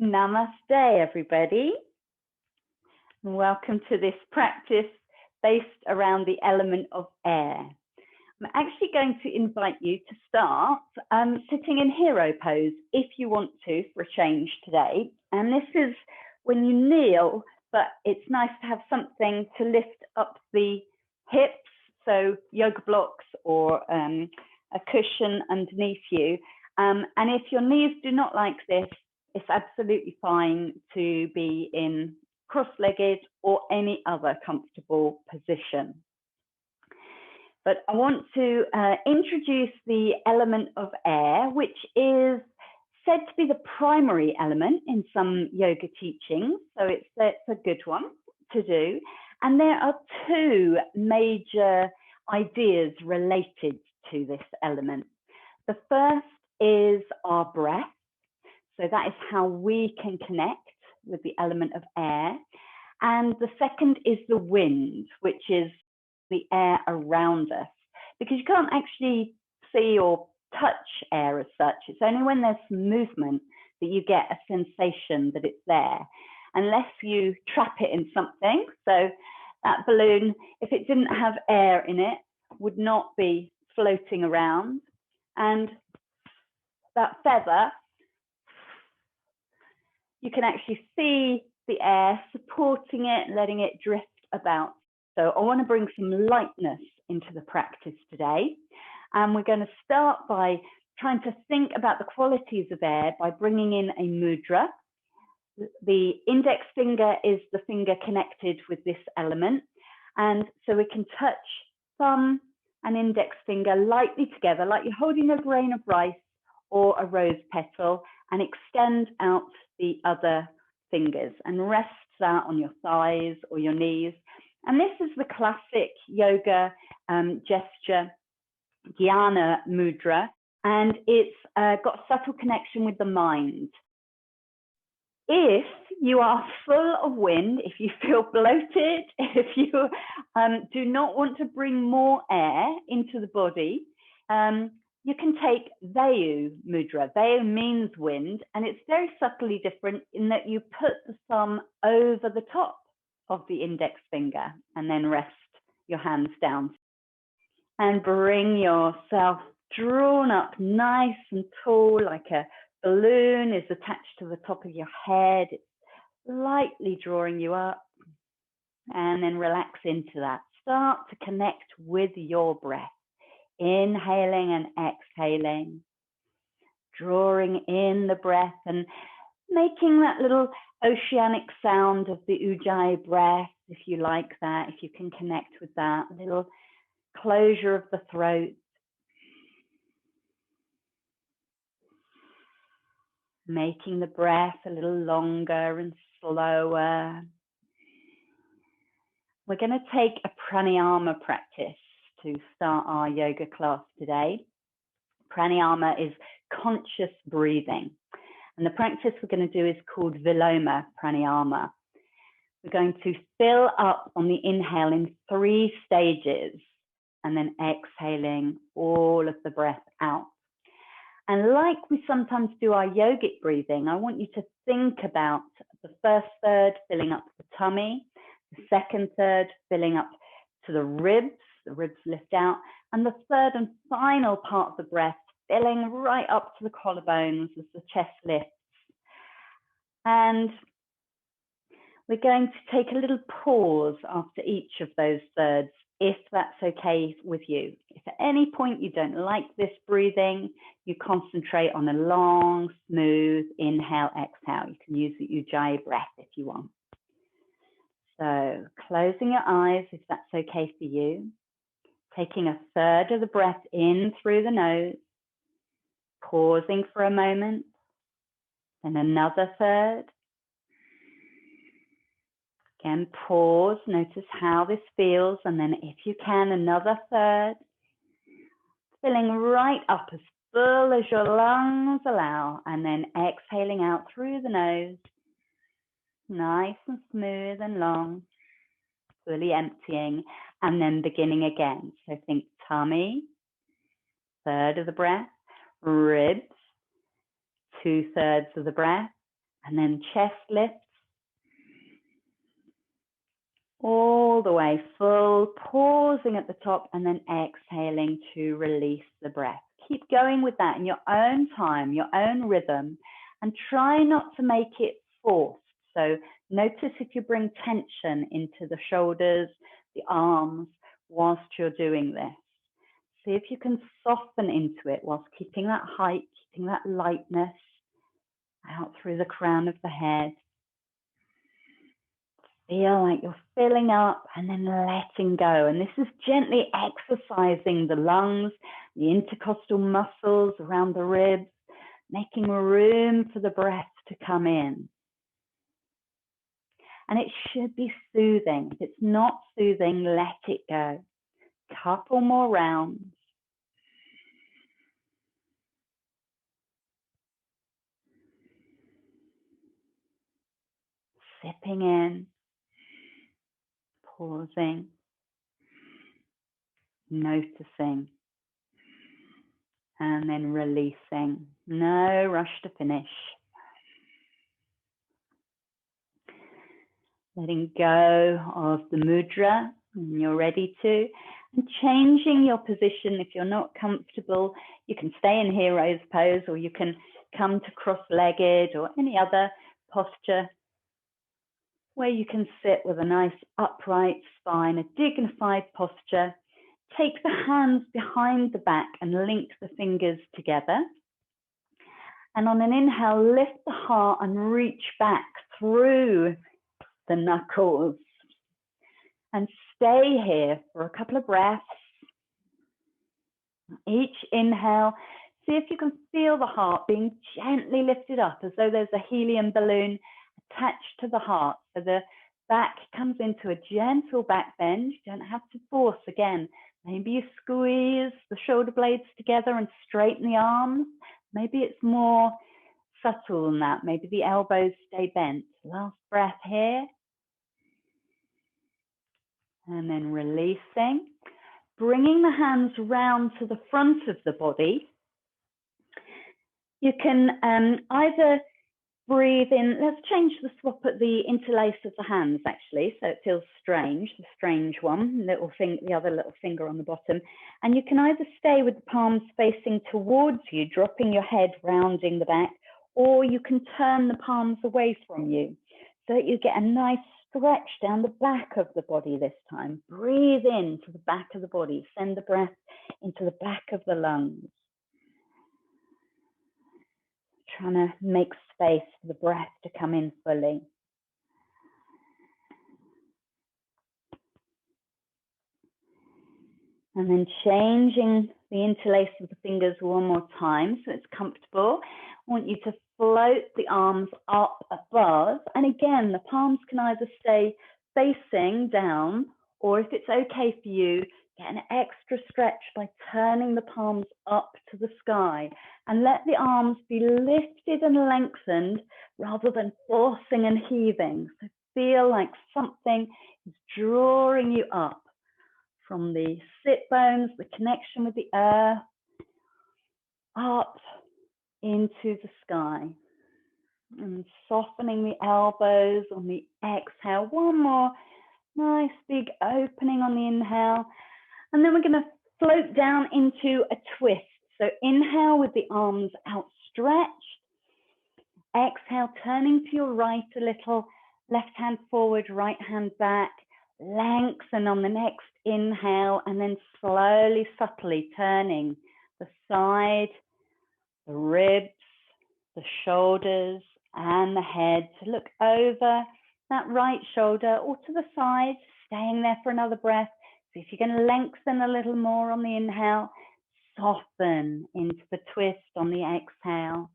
Namaste, everybody. Welcome to this practice based around the element of air. I'm actually going to invite you to start sitting in hero pose if you want to for a change today. And this is when you kneel, but it's nice to have something to lift up the hips, so yoga blocks or a cushion underneath you. And if your knees do not like this, it's absolutely fine to be in cross-legged or any other comfortable position. But I want to introduce the element of air, which is said to be the primary element in some yoga teachings. So it's a good one to do. And there are two major ideas related to this element. The first is our breath. So that is how we can connect with the element of air. And the second is the wind, which is the air around us, because you can't actually see or touch air as such. It's only when there's some movement that you get a sensation that it's there, unless you trap it in something. So that balloon, if it didn't have air in it, would not be floating around. And that feather, you can actually see the air supporting it, letting it drift about. So I want to bring some lightness into the practice today. And we're going to start by trying to think about the qualities of air by bringing in a mudra. The index finger is the finger connected with this element. And so we can touch thumb and index finger lightly together, like you're holding a grain of rice or a rose petal, and extend out the other fingers and rest that on your thighs or your knees. And this is the classic yoga gesture, Dhyana mudra, and it's got a subtle connection with the mind. If you are full of wind, if you feel bloated, if you do not want to bring more air into the body, you can take Vayu mudra. Vayu means wind, and it's very subtly different in that you put the thumb over the top of the index finger and then rest your hands down. And bring yourself drawn up nice and tall, like a balloon is attached to the top of your head. It's lightly drawing you up. And then relax into that. Start to connect with your breath. Inhaling and exhaling, drawing in the breath and making that little oceanic sound of the Ujjayi breath, if you like that, if you can connect with that, a little closure of the throat. Making the breath a little longer and slower. We're going to take a pranayama practice to start our yoga class today. Pranayama is conscious breathing. And the practice we're going to do is called Viloma Pranayama. We're going to fill up on the inhale in 3 stages and then exhaling all of the breath out. And like we sometimes do our yogic breathing, I want you to think about the first third filling up the tummy, the second third filling up to the ribs lift out, and the third and final part of the breath filling right up to the collarbones as the chest lifts. And we're going to take a little pause after each of those thirds, if that's okay with you. If at any point you don't like this breathing, you concentrate on a long, smooth inhale, exhale. You can use the Ujjayi breath if you want. So closing your eyes, if that's okay for you. Taking a third of the breath in through the nose, pausing for a moment, then another third. Again, pause, notice how this feels, and then if you can, another third. Filling right up as full as your lungs allow, and then exhaling out through the nose, nice and smooth and long, fully emptying. And then beginning again. So think tummy, third of the breath, ribs, 2/3 of the breath, And then chest lifts all the way full, pausing at the top and then exhaling to release the breath. Keep going with that in your own time, your own rhythm, and try not to make it forced. So notice if you bring tension into the shoulders, the arms, whilst you're doing this. See if you can soften into it whilst keeping that height, keeping that lightness out through the crown of the head. Feel like you're filling up and then letting go. And this is gently exercising the lungs, the intercostal muscles around the ribs, making room for the breath to come in. And it should be soothing. If it's not soothing, let it go. Couple more rounds. Sipping in, pausing, noticing, and then releasing. No rush to finish. Letting go of the mudra when you're ready to, and changing your position. If you're not comfortable, you can stay in hero's pose, or you can come to cross-legged or any other posture where you can sit with a nice upright spine, a dignified posture. Take the hands behind the back and link the fingers together. And on an inhale, lift the heart and reach back through the knuckles. And stay here for a couple of breaths. Each inhale, see if you can feel the heart being gently lifted up as though there's a helium balloon attached to the heart. So the back comes into a gentle back bend. You don't have to force again. Maybe you squeeze the shoulder blades together and straighten the arms. Maybe it's more subtle than that. Maybe the elbows stay bent. Last breath here. And then releasing. Bringing the hands round to the front of the body. You can either breathe in. Let's change the swap at the interlace of the hands, actually, so it feels strange, the strange one, little thing, the other little finger on the bottom. And you can either stay with the palms facing towards you, dropping your head, rounding the back, or you can turn the palms away from you so that you get a nice stretch down the back of the body this time. Breathe in to the back of the body. Send the breath into the back of the lungs. Trying to make space for the breath to come in fully. And then changing the interlace of the fingers one more time so it's comfortable. I want you to float the arms up above. And again, the palms can either stay facing down, or if it's okay for you, get an extra stretch by turning the palms up to the sky and let the arms be lifted and lengthened rather than forcing and heaving. So feel like something is drawing you up from the sit bones, the connection with the earth, up into the sky. And softening the elbows on the exhale. One more nice big opening on the inhale. And then we're going to float down into a twist. So inhale with the arms outstretched. Exhale, turning to your right a little. Left hand forward, right hand back. Lengthen on the next inhale. And then slowly, subtly turning the side, the ribs, the shoulders, and the head to look over that right shoulder or to the side, staying there for another breath. So if you're going to lengthen a little more on the inhale, soften into the twist on the exhale.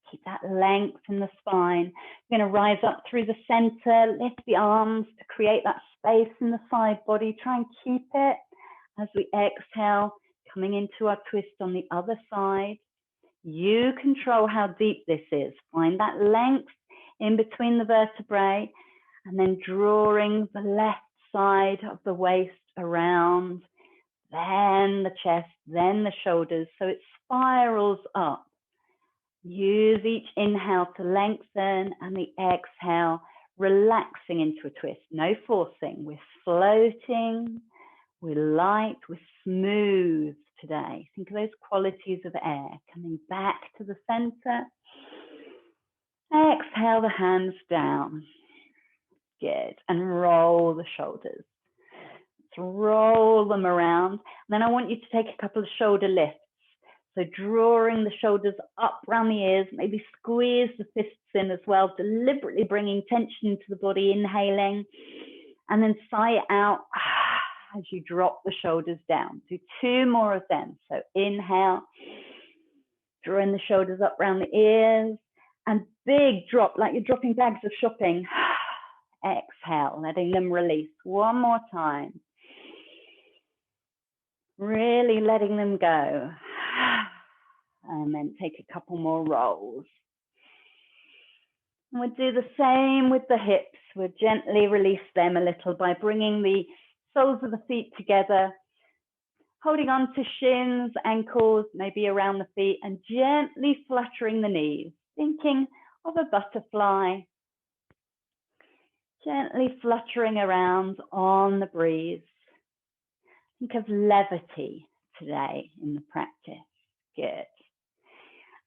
Keep that length in the spine. We're going to rise up through the center, lift the arms to create that space in the side body. Try and keep it as we exhale, coming into our twist on the other side. You control how deep this is. Find that length in between the vertebrae and then drawing the left side of the waist around, then the chest, then the shoulders. So it spirals up. Use each inhale to lengthen and the exhale, relaxing into a twist. No forcing. We're floating, we're light, we're smooth today. Think of those qualities of air coming back to the center. Exhale the hands down. Good. And roll the shoulders. Roll them around. And then I want you to take a couple of shoulder lifts. So drawing the shoulders up around the ears, maybe squeeze the fists in as well, deliberately bringing tension to the body, inhaling, and then sigh it out as you drop the shoulders down. Do 2 more of them. So inhale, drawing the shoulders up around the ears, and big drop, like you're dropping bags of shopping. Exhale, letting them release. 1 more time. Really letting them go. And then take a couple more rolls. And we'll do the same with the hips. We'll gently release them a little by bringing the soles of the feet together, holding on to shins, ankles, maybe around the feet, and gently fluttering the knees, thinking of a butterfly, gently fluttering around on the breeze. Think of levity today in the practice. Good.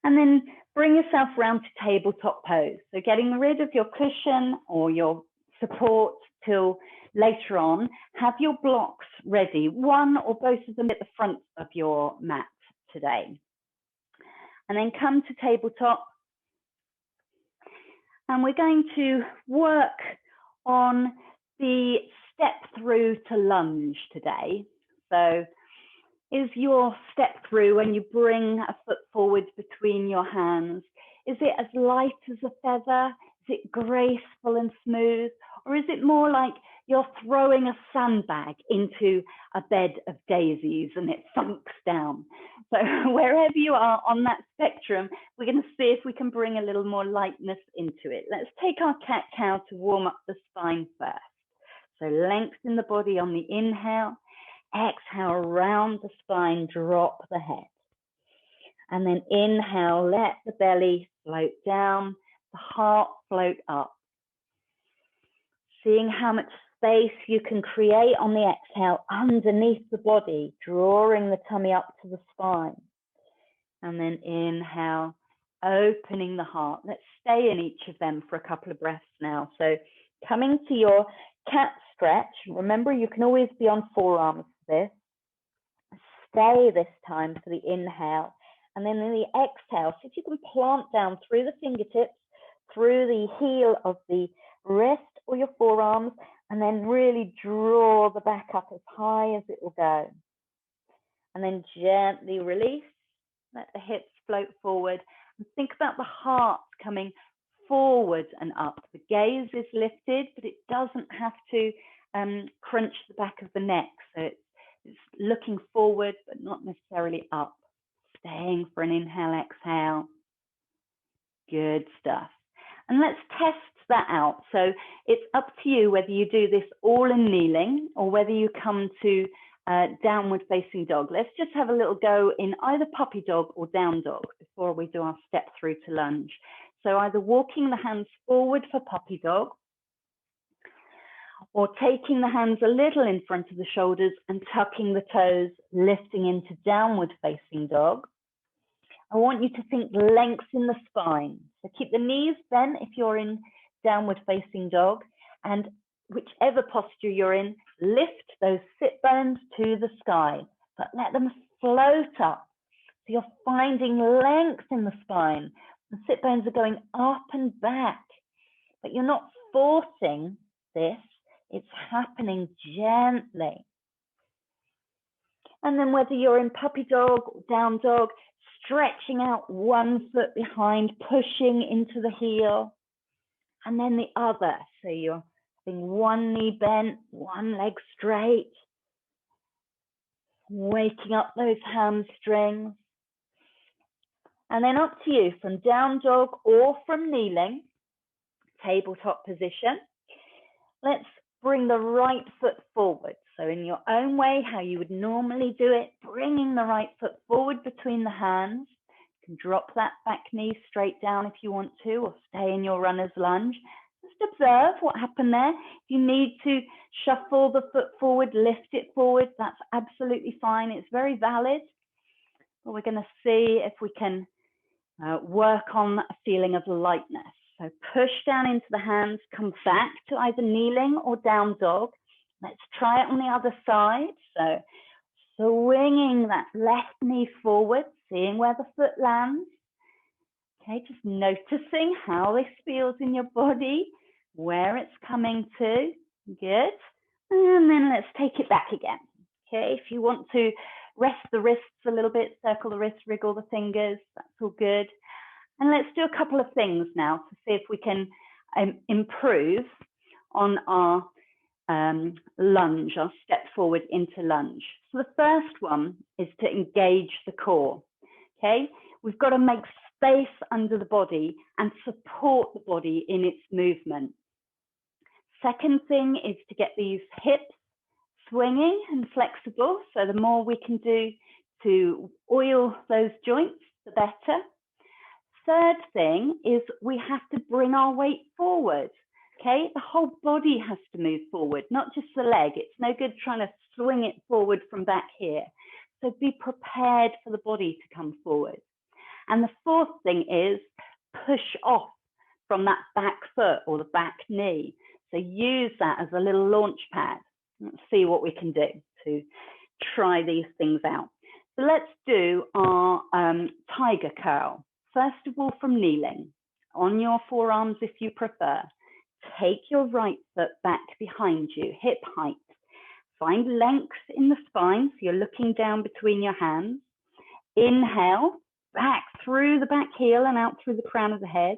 And then bring yourself round to tabletop pose. So getting rid of your cushion or your support till later on. Have your blocks ready, 1 or both of them at the front of your mat today. And then come to tabletop. And we're going to work on the step through to lunge today. So is your step through when you bring a foot forward between your hands, is it as light as a feather? Is it graceful and smooth? Or is it more like you're throwing a sandbag into a bed of daisies and it thunks down? So wherever you are on that spectrum, we're going to see if we can bring a little more lightness into it. Let's take our cat-cow to warm up the spine first. So lengthen the body on the inhale. Exhale, around the spine, drop the head. And then inhale, let the belly float down, the heart float up. Seeing how much space you can create on the exhale underneath the body, drawing the tummy up to the spine. And then inhale, opening the heart. Let's stay in each of them for a couple of breaths now. So coming to your cat stretch, remember you can always be on forearms for this. Stay this time for the inhale. And then in the exhale, see if you can plant down through the fingertips, through the heel of the wrist or your forearms, and then really draw the back up as high as it will go. And then gently release, let the hips float forward, and think about the heart coming forward and up. The gaze is lifted, but it doesn't have to crunch the back of the neck. So it's looking forward, but not necessarily up. Staying for an inhale, exhale. Good stuff. And let's test that out. So it's up to you whether you do this all in kneeling or whether you come to downward facing dog. Let's just have a little go in either puppy dog or down dog before we do our step through to lunge. So either walking the hands forward for puppy dog or taking the hands a little in front of the shoulders and tucking the toes, lifting into downward facing dog. I want you to think length in the spine. So keep the knees bent if you're in downward facing dog, and whichever posture you're in, lift those sit bones to the sky, but let them float up. So you're finding length in the spine. The sit bones are going up and back, but you're not forcing this. It's happening gently. And then whether you're in puppy dog or down dog, stretching out one foot behind, pushing into the heel, and then the other. So you're having one knee bent, one leg straight, waking up those hamstrings. And then up to you from down dog or from kneeling, tabletop position. Let's bring the right foot forward. So in your own way, how you would normally do it, bringing the right foot forward between the hands. can drop that back knee straight down if you want to, or stay in your runner's lunge. Just observe what happened there. If you need to shuffle the foot forward, lift it forward, that's absolutely fine. It's very valid. But we're going to see if we can work on a feeling of lightness. So push down into the hands, come back to either kneeling or down dog. Let's try it on the other side. So swinging that left knee forward, seeing where the foot lands. Okay, just noticing how this feels in your body, where it's coming to. Good. And then let's take it back again. Okay, if you want to rest the wrists a little bit, circle the wrists, wriggle the fingers, that's all good. And let's do a couple of things now to see if we can improve on our lunge, our step forward into lunge. So the first one is to engage the core. Okay, we've got to make space under the body and support the body in its movement. Second thing is to get these hips swinging and flexible. So the more we can do to oil those joints, the better. Third thing is we have to bring our weight forward. Okay, the whole body has to move forward, not just the leg. It's no good trying to swing it forward from back here. So be prepared for the body to come forward. And the fourth thing is push off from that back foot or the back knee. So use that as a little launch pad. Let's see what we can do to try these things out. So let's do our tiger curl. First of all, from kneeling, on your forearms if you prefer. Take your right foot back behind you, hip height. Find length in the spine, so you're looking down between your hands. Inhale, back through the back heel and out through the crown of the head.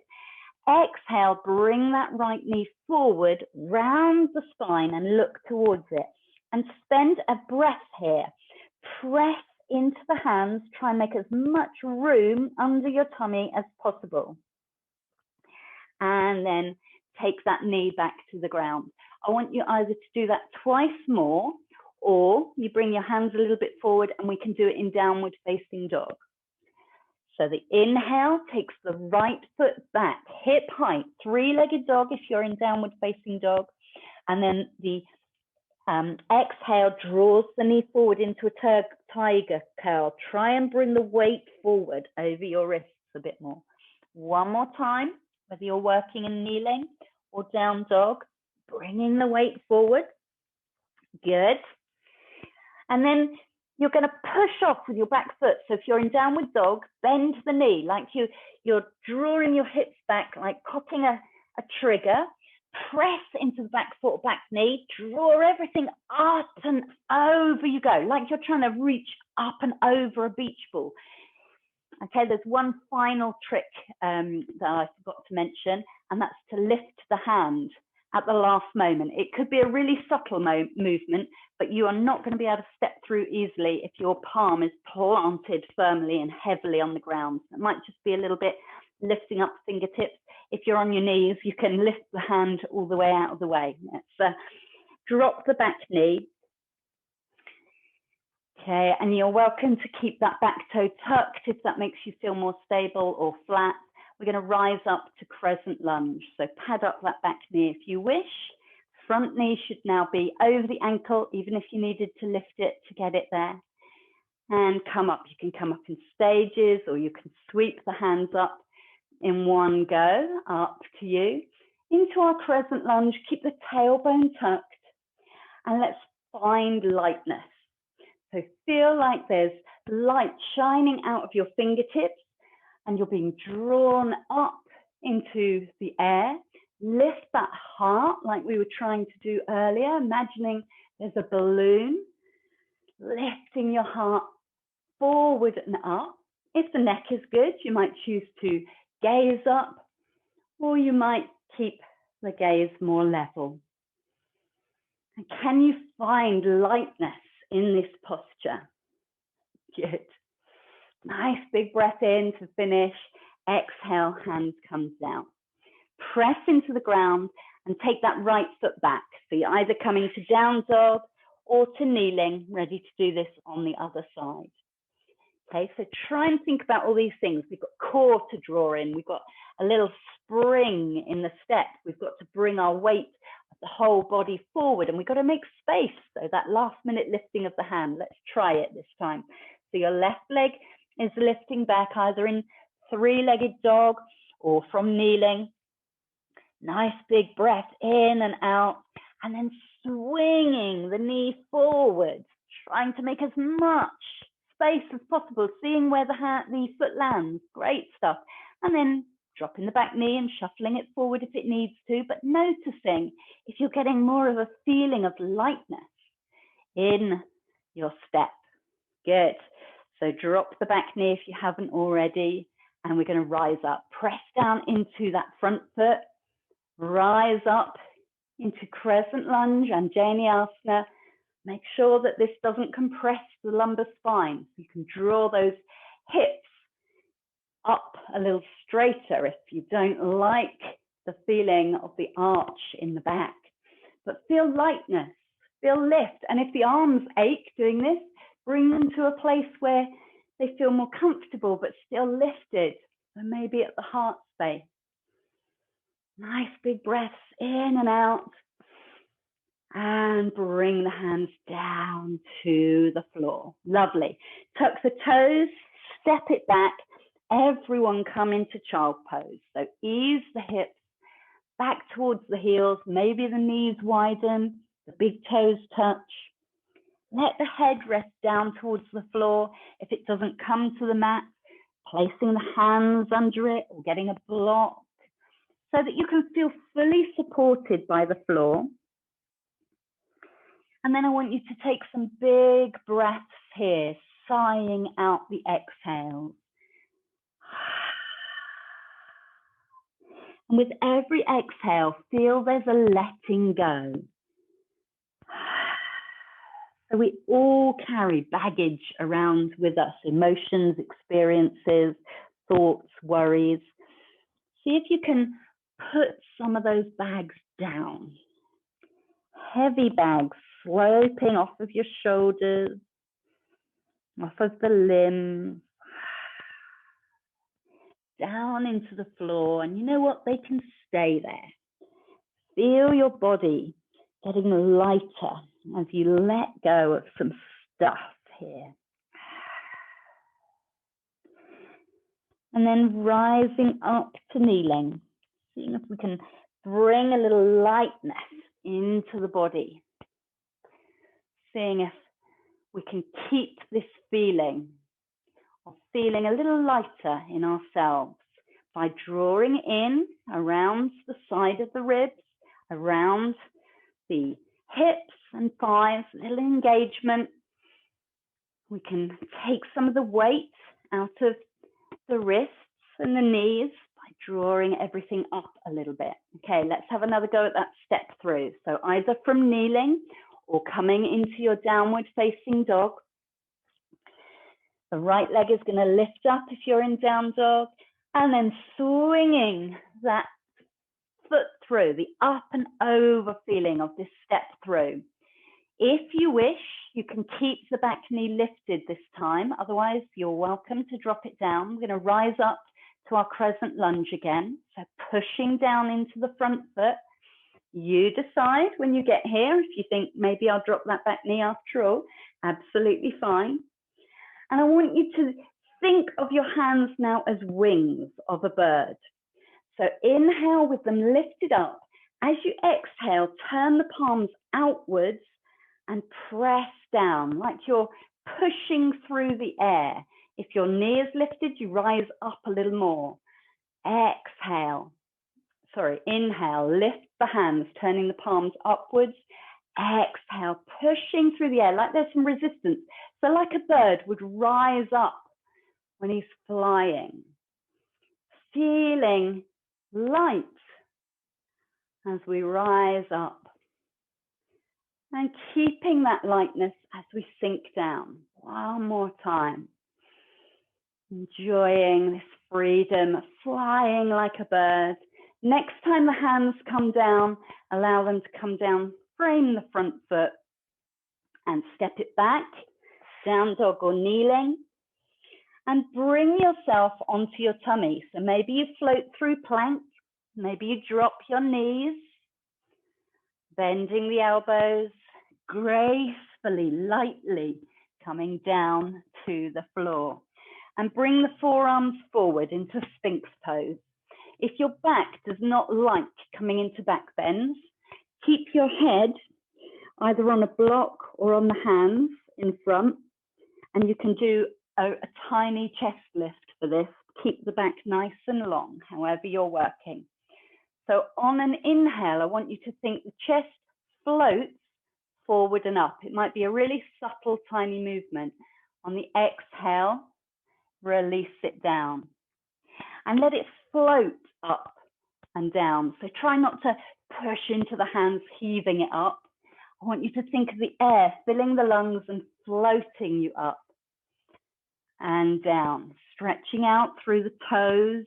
Exhale, bring that right knee forward, round the spine and look towards it. And spend a breath here. Press into the hands, try and make as much room under your tummy as possible. And then take that knee back to the ground. I want you either to do that twice more, or you bring your hands a little bit forward and we can do it in downward facing dog. So the inhale takes the right foot back, hip height, three-legged dog if you're in downward facing dog. And then the exhale draws the knee forward into a tiger curl. Try and bring the weight forward over your wrists a bit more. One more time, whether you're working and kneeling or down dog, bringing the weight forward. Good. And then you're going to push off with your back foot. So if you're in downward dog, bend the knee like you're drawing your hips back, like cocking a trigger. Press into the back foot or back knee. Draw everything up and over you go, like you're trying to reach up and over a beach ball. Okay, there's one final trick that I forgot to mention, and that's to lift the hand at the last moment. It could be a really subtle movement, but you are not going to be able to step through easily if your palm is planted firmly and heavily on the ground. It might just be a little bit lifting up fingertips. If you're on your knees, you can lift the hand all the way out of the way. Let's drop the back knee. Okay, and you're welcome to keep that back toe tucked if that makes you feel more stable, or flat. We're going to rise up to crescent lunge. So pad up that back knee if you wish. Front knee should now be over the ankle, even if you needed to lift it to get it there. And come up. You can come up in stages, or you can sweep the hands up in one go, up to you. Into our crescent lunge, keep the tailbone tucked. And let's find lightness. So feel like there's light shining out of your fingertips and you're being drawn up into the air. Lift that heart like we were trying to do earlier, imagining there's a balloon. Lifting your heart forward and up. If the neck is good, you might choose to gaze up, or you might keep the gaze more level. And can you find lightness in this posture? Good. Nice big breath in to finish. Exhale, hands comes down. Press into the ground and take that right foot back. So you're either coming to down dog or to kneeling, ready to do this on the other side. Okay, so try and think about all these things. We've got core to draw in. We've got a little spring in the step. We've got to bring our weight of the whole body forward, and we've got to make space. So that last minute lifting of the hand, let's try it this time. So your left leg is lifting back either in three-legged dog or from kneeling. Nice big breath in and out, and then swinging the knee forward, trying to make as much space as possible, seeing where the foot lands. Great stuff. And then dropping the back knee and shuffling it forward if it needs to, but noticing if you're getting more of a feeling of lightness in your step. Good. So drop the back knee if you haven't already, and we're going to rise up. Press down into that front foot. Rise up into crescent lunge and Anjaneyasana. Make sure that this doesn't compress the lumbar spine. You can draw those hips up a little straighter if you don't like the feeling of the arch in the back. But feel lightness, feel lift. And if the arms ache doing this, bring them to a place where they feel more comfortable but still lifted. So maybe at the heart space. Nice big breaths in and out. And bring the hands down to the floor. Lovely. Tuck the toes, step it back. Everyone come into child pose. So ease the hips back towards the heels. Maybe the knees widen, the big toes touch. Let the head rest down towards the floor. If it doesn't come to the mat, placing the hands under it or getting a block so that you can feel fully supported by the floor. And then I want you to take some big breaths here, sighing out the exhales. And with every exhale, feel there's a letting go. So we all carry baggage around with us, emotions, experiences, thoughts, worries. See if you can put some of those bags down. Heavy bags sloping off of your shoulders, off of the limbs, down into the floor. And you know what? They can stay there. Feel your body getting lighter as you let go of some stuff here. And then rising up to kneeling, seeing if we can bring a little lightness into the body. Seeing if we can keep this feeling of feeling a little lighter in ourselves by drawing in around the side of the ribs, around the hips and thighs, a little engagement. We can take some of the weight out of the wrists and the knees by drawing everything up a little bit. Okay, let's have another go at that step through. So either from kneeling or coming into your downward facing dog. The right leg is going to lift up if you're in down dog, and then swinging that foot through, the up and over feeling of this step through. If you wish, you can keep the back knee lifted this time. Otherwise, you're welcome to drop it down. We're going to rise up to our crescent lunge again. So pushing down into the front foot. You decide when you get here, if you think maybe I'll drop that back knee after all, absolutely fine. And I want you to think of your hands now as wings of a bird. So inhale with them lifted up. As you exhale, turn the palms outwards and press down like you're pushing through the air. If your knee is lifted, you rise up a little more. Inhale, lift the hands, turning the palms upwards. Exhale, pushing through the air like there's some resistance. So like a bird would rise up when he's flying. Feeling light as we rise up. And keeping that lightness as we sink down. One more time. Enjoying this freedom of flying like a bird. Next time the hands come down, allow them to come down, frame the front foot and step it back, down dog or kneeling. And bring yourself onto your tummy. So maybe you float through plank, maybe you drop your knees, bending the elbows, gracefully, lightly coming down to the floor. And bring the forearms forward into Sphinx pose. If your back does not like coming into back bends, keep your head either on a block or on the hands in front, and you can do a tiny chest lift for this. Keep the back nice and long, however you're working. So on an inhale, I want you to think the chest floats forward and up. It might be a really subtle, tiny movement. On the exhale, release it down and let it float up and down. So try not to push into the hands, heaving it up. I want you to think of the air filling the lungs and floating you up and down, stretching out through the toes,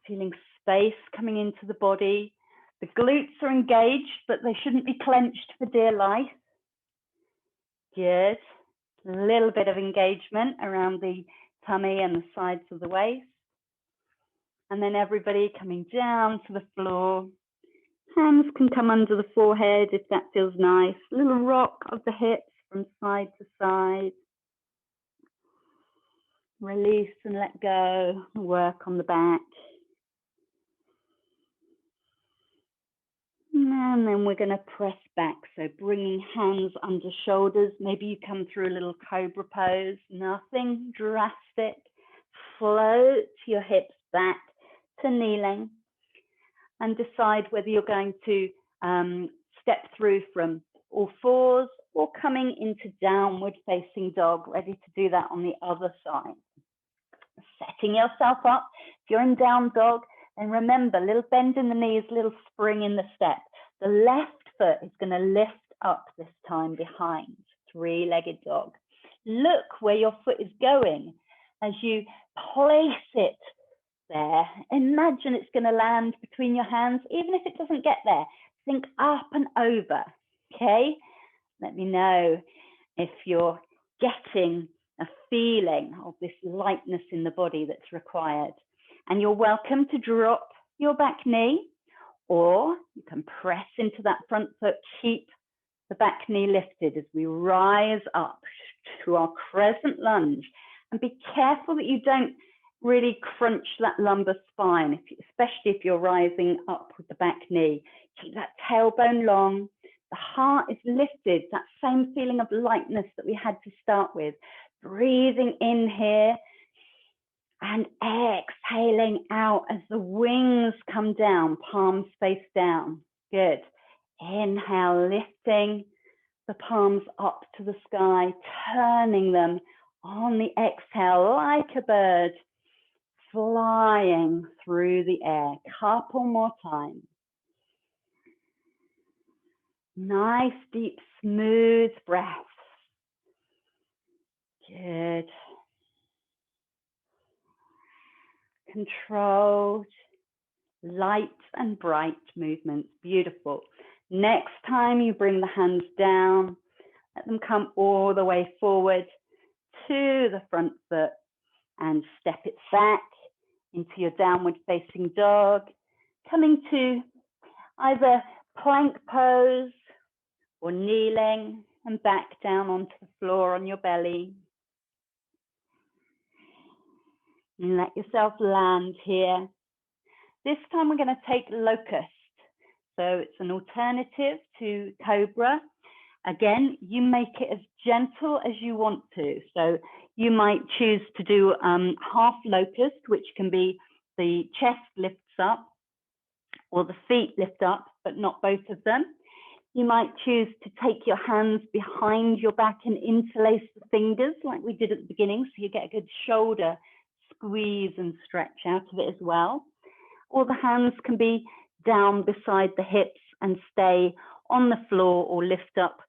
feeling space coming into the body. The glutes are engaged, but they shouldn't be clenched for dear life. Good. A little bit of engagement around the tummy and the sides of the waist. And then everybody coming down to the floor. Hands can come under the forehead if that feels nice. A little rock of the hips from side to side. Release and let go. Work on the back. And then we're going to press back. So bringing hands under shoulders. Maybe you come through a little cobra pose. Nothing drastic. Float your hips back to kneeling. And decide whether you're going to step through from all fours or coming into downward facing dog, ready to do that on the other side. Setting yourself up. If you're in down dog, then remember, little bend in the knees, little spring in the step. The left foot is going to lift up this time behind, three-legged dog. Look where your foot is going as you place it there. Imagine it's going to land between your hands, even if it doesn't get there. Think up and over, okay? Let me know if you're getting a feeling of this lightness in the body that's required. And you're welcome to drop your back knee, or you can press into that front foot, keep the back knee lifted as we rise up to our crescent lunge. And be careful that you don't really crunch that lumbar spine, especially if you're rising up with the back knee. Keep that tailbone long. The heart is lifted, that same feeling of lightness that we had to start with. Breathing in here and exhaling out as the wings come down, palms face down. Good. Inhale, lifting the palms up to the sky, turning them on the exhale like a bird, flying through the air. Couple more times. Nice, deep, smooth breaths. Good. Controlled, light and bright movements. Beautiful. Next time you bring the hands down, let them come all the way forward to the front foot and step it back into your downward facing dog, coming to either plank pose or kneeling and back down onto the floor on your belly. And let yourself land here. This time we're going to take locust. So it's an alternative to cobra. Again, you make it as gentle as you want to. So you might choose to do half locust, which can be the chest lifts up or the feet lift up, but not both of them. You might choose to take your hands behind your back and interlace the fingers like we did at the beginning, so you get a good shoulder squeeze and stretch out of it as well. Or the hands can be down beside the hips and stay on the floor or lift up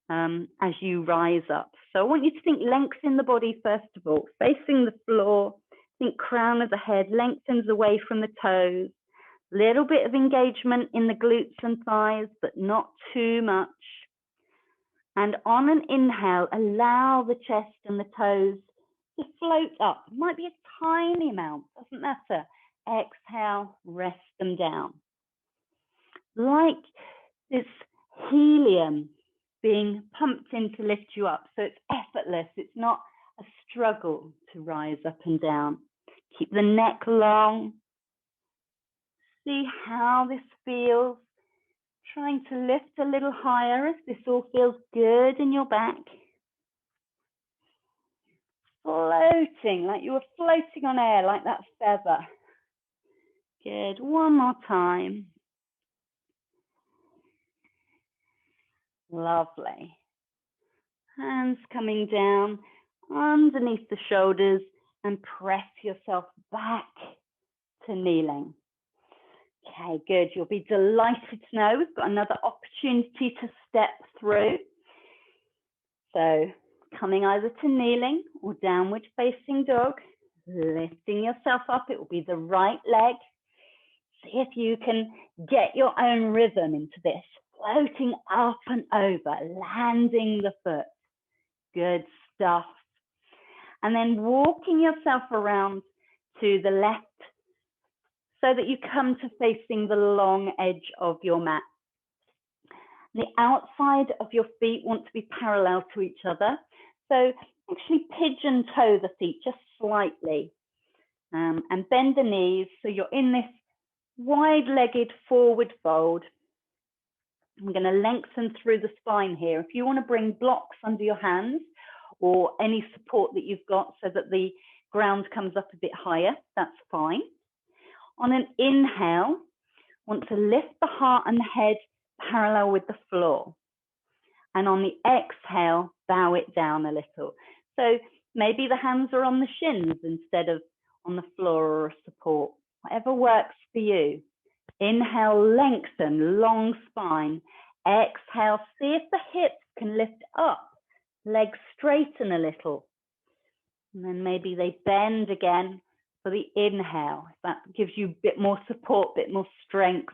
as you rise up. So I want you to think length in the body first of all, facing the floor. Think crown of the head lengthens away from the toes. Little bit of engagement in the glutes and thighs, but not too much. And on an inhale, allow the chest and the toes to float up. It might be a tiny amount, doesn't matter. Exhale, rest them down. Like this helium being pumped in to lift you up. So it's effortless. It's not a struggle to rise up and down. Keep the neck long. See how this feels. Trying to lift a little higher if this all feels good in your back. Floating, like you were floating on air, like that feather. Good, one more time. Lovely. Hands coming down underneath the shoulders and press yourself back to kneeling. Okay, good. You'll be delighted to know we've got another opportunity to step through. So coming either to kneeling or downward facing dog, lifting yourself up. It will be the right leg. See if you can get your own rhythm into this. Floating up and over, landing the foot. Good stuff. And then walking yourself around to the left so that you come to facing the long edge of your mat. The outside of your feet want to be parallel to each other. So actually pigeon toe the feet just slightly and bend the knees so you're in this wide-legged forward fold. I'm going to lengthen through the spine here. If you want to bring blocks under your hands or any support that you've got so that the ground comes up a bit higher, that's fine. On an inhale, want to lift the heart and the head parallel with the floor. And on the exhale, bow it down a little. So maybe the hands are on the shins instead of on the floor or a support, whatever works for you. Inhale, lengthen, long spine. Exhale, see if the hips can lift up. Legs straighten a little. And then maybe they bend again for the inhale. That gives you a bit more support, a bit more strength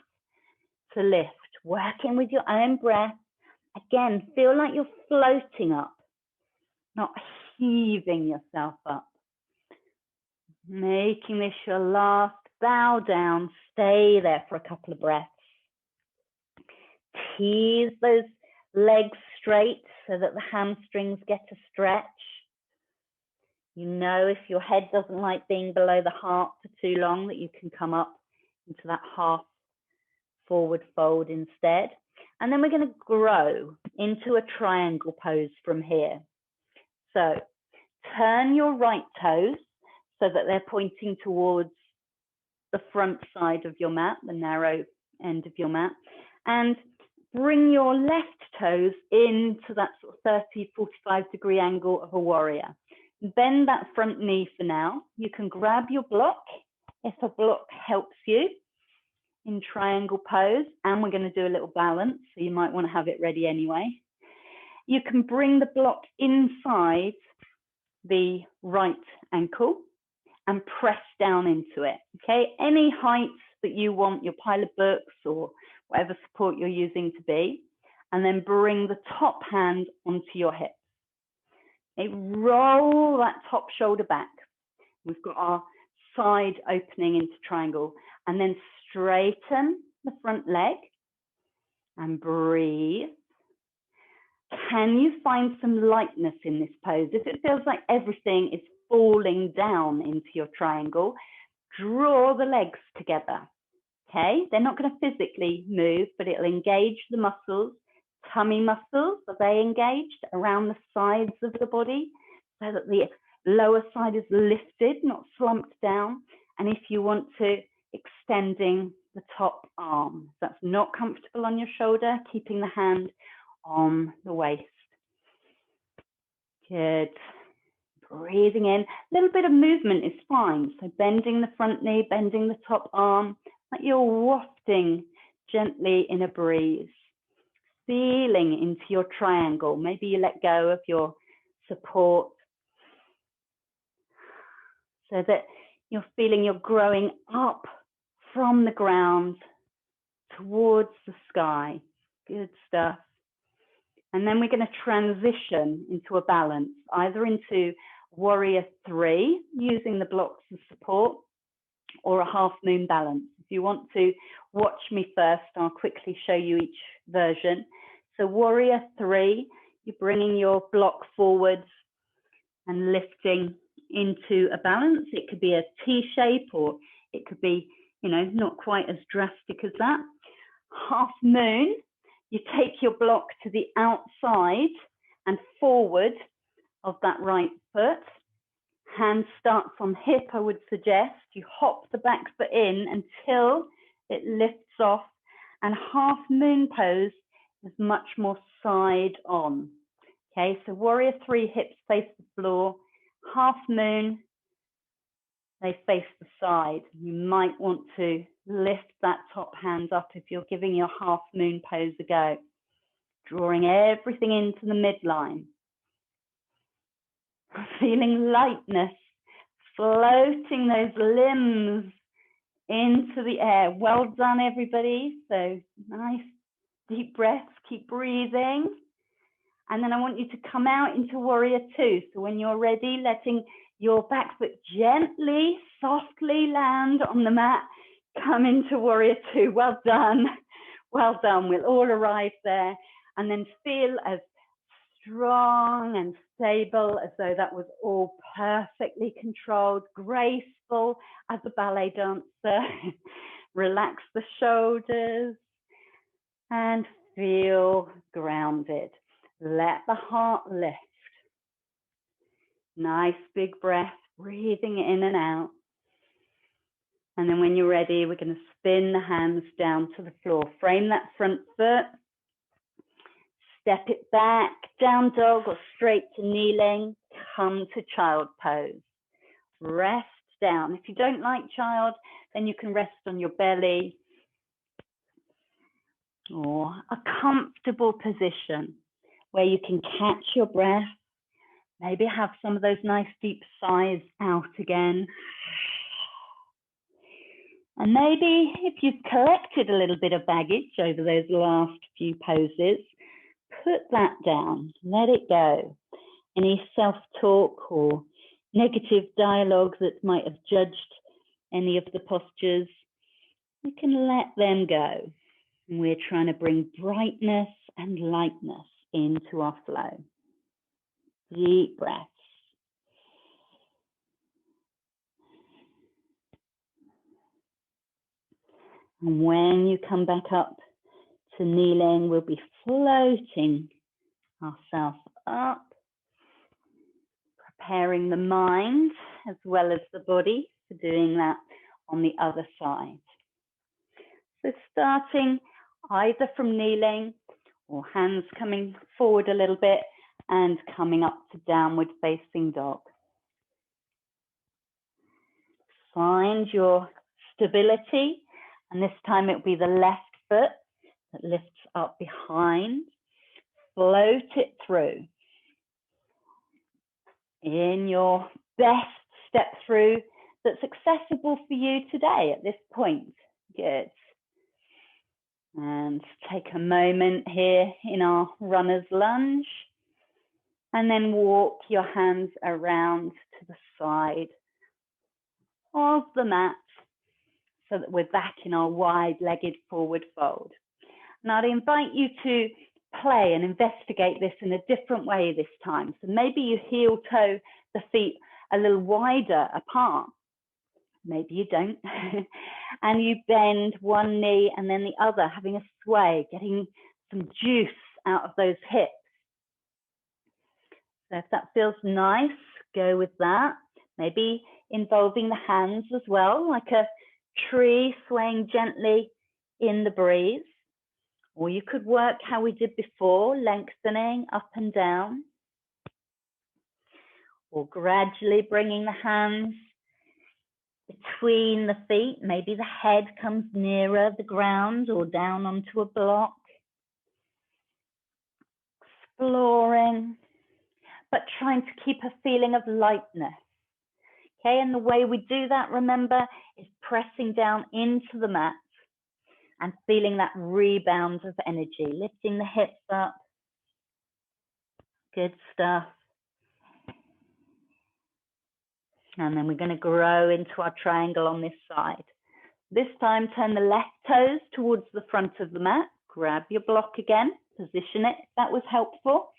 to lift. Working with your own breath. Again, feel like you're floating up, not heaving yourself up. Making this your last bow down. Stay there for a couple of breaths. Tease those legs straight so that the hamstrings get a stretch. You know, if your head doesn't like being below the heart for too long, that you can come up into that half forward fold instead. And then we're going to grow into a triangle pose from here. So turn your right toes so that they're pointing towards the front side of your mat, the narrow end of your mat, and bring your left toes into that sort of 30, 45 degree angle of a warrior. Bend that front knee for now. You can grab your block if a block helps you in triangle pose, and we're going to do a little balance, so you might want to have it ready anyway. You can bring the block inside the right ankle and press down into it, okay? Any heights that you want your pile of books or whatever support you're using to be, and then bring the top hand onto your hip. Okay, roll that top shoulder back. We've got our side opening into triangle, and then straighten the front leg and breathe. Can you find some lightness in this pose? If it feels like everything is falling down into your triangle, draw the legs together. Okay, they're not going to physically move, but it'll engage the muscles. Tummy muscles, are they engaged around the sides of the body so that the lower side is lifted, not slumped down? And if you want to, extending the top arm. If that's not comfortable on your shoulder, keeping the hand on the waist. Good. Breathing in. A little bit of movement is fine. So bending the front knee, bending the top arm, like you're wafting gently in a breeze. Feeling into your triangle. Maybe you let go of your support so that you're feeling you're growing up from the ground towards the sky. Good stuff. And then we're going to transition into a balance, either into warrior 3, using the blocks as support, or a half moon balance. If you want to watch me first, I'll quickly show you each version. So warrior 3, you're bringing your block forwards and lifting into a balance. It could be a T shape, or it could be, you know, not quite as drastic as that. Half moon, you take your block to the outside and forward of that right foot. Hand starts on hip, I would suggest. You hop the back foot in until it lifts off, and half moon pose is much more side on. Okay, so warrior 3, hips face the floor. Half moon, they face the side. You might want to lift that top hand up if you're giving your half moon pose a go, drawing everything into the midline. Feeling lightness, floating those limbs into the air. Well done, everybody. So nice deep breaths, keep breathing. And then I want you to come out into warrior 2. So when you're ready, letting your back foot gently, softly land on the mat, come into warrior 2. Well done. Well done. We'll all arrive there. And then feel as strong and stable as though that was all perfectly controlled, graceful as a ballet dancer. Relax the shoulders and feel grounded. Let the heart lift. Nice big breath, breathing in and out. And then when you're ready, we're going to spin the hands down to the floor. Frame that front foot. Step it back, down dog or straight to kneeling. Come to child pose. Rest down. If you don't like child, then you can rest on your belly or a comfortable position where you can catch your breath. Maybe have some of those nice deep sighs out again. And maybe if you've collected a little bit of baggage over those last few poses, put that down, let it go. Any self-talk or negative dialogue that might have judged any of the postures, you can let them go. And we're trying to bring brightness and lightness into our flow. Deep breaths. And when you come back up to kneeling, we'll be floating ourselves up, preparing the mind as well as the body for doing that on the other side. So starting either from kneeling or hands coming forward a little bit and coming up to downward facing dog. Find your stability, and this time it'll be the left foot that lifts up behind. Float it through. In your best step through that's accessible for you today at this point. Good. And take a moment here in our runner's lunge. And then walk your hands around to the side of the mat so that we're back in our wide-legged forward fold. And I'd invite you to play and investigate this in a different way this time. So maybe you heel toe the feet a little wider apart. Maybe you don't. And you bend one knee and then the other, having a sway, getting some juice out of those hips. So if that feels nice, go with that. Maybe involving the hands as well, like a tree swaying gently in the breeze. Or you could work how we did before, lengthening up and down. Or gradually bringing the hands between the feet. Maybe the head comes nearer the ground or down onto a block. Exploring, but trying to keep a feeling of lightness. Okay, and the way we do that, remember, is pressing down into the mat and feeling that rebound of energy, lifting the hips up. Good stuff. And then we're going to grow into our triangle on this side. This time, turn the left toes towards the front of the mat. Grab your block again, position it if that was helpful.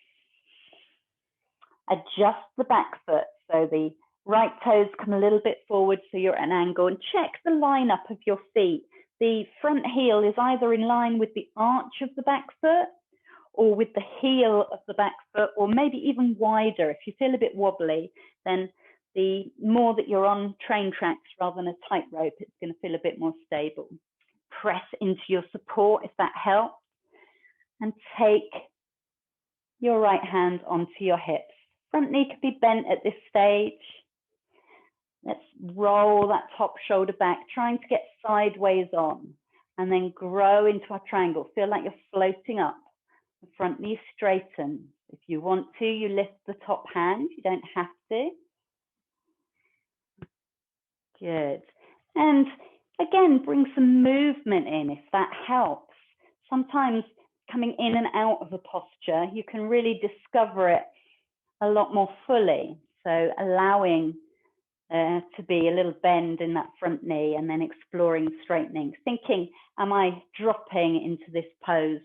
Adjust the back foot so the right toes come a little bit forward so you're at an angle, and check the line up of your feet. The front heel is either in line with the arch of the back foot or with the heel of the back foot, or maybe even wider. If you feel a bit wobbly, then the more that you're on train tracks rather than a tightrope, it's going to feel a bit more stable. Press into your support if that helps, and take your right hand onto your hips. Front knee could be bent at this stage. Let's roll that top shoulder back, trying to get sideways on, and then grow into our triangle. Feel like you're floating up. The front knee straightens. If you want to, you lift the top hand. You don't have to. Good. And again, bring some movement in if that helps. Sometimes coming in and out of a posture, you can really discover it a lot more fully. So allowing to be a little bend in that front knee, and then exploring straightening. Thinking, am I dropping into this pose?